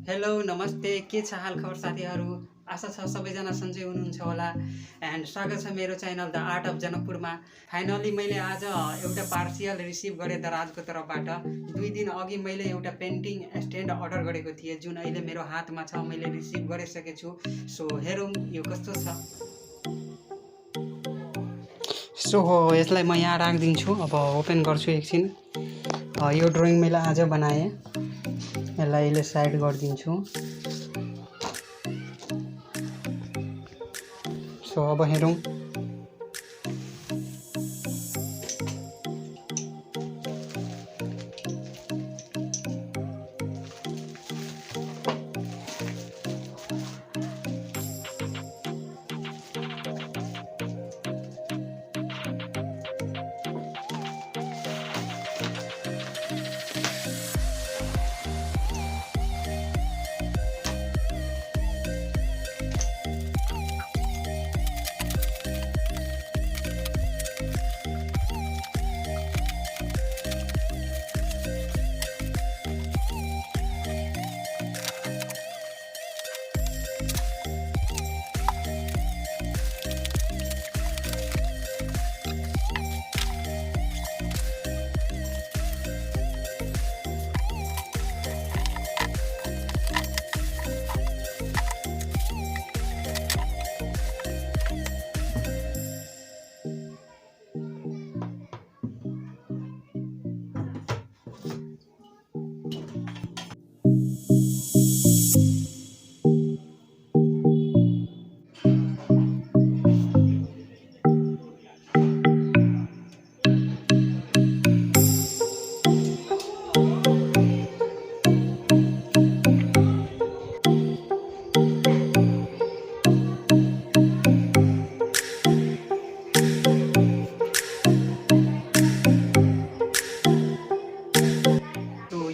Hello नमस्ते के छ हाल खबर साथीहरू। आशा छ सबैजना सन्चै हुनुहुन्छ होला। एन्ड स्वागत छ मेरो च्यानल द आर्ट अफ जनकपुरमा। फाइनली मैले आज एउटा पार्सियल रिसिभ गरेँ दराजको तर्फबाट। 2 दिन अघि मैले एउटा पेन्टिङ स्ट्यान्ड अर्डर गरेको थिएँ जुन अहिले मेरो हातमा छ, मैले रिसिभ गरिसकेको छु। सो हेरौँ यो कस्तो छ। सो यसलाई म यहाँ राखिदिन्छु। अब ओपन गर्छु एकछिन। यो ड्रइङ मैले आज बनाएँ, यसलाई अहिले साइड गरिदिन्छु। सो अब हेरौँ।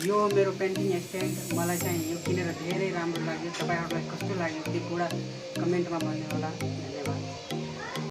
यो मेरो पेन्टिङ स्ट्यान्ड मलाई चाहिँ यो किनेर धेरै राम्रो लाग्यो। तपाईहरुलाई कस्तो लाग्यो त्यो कुरा कमेन्टमा भन्नु होला। धन्यवाद।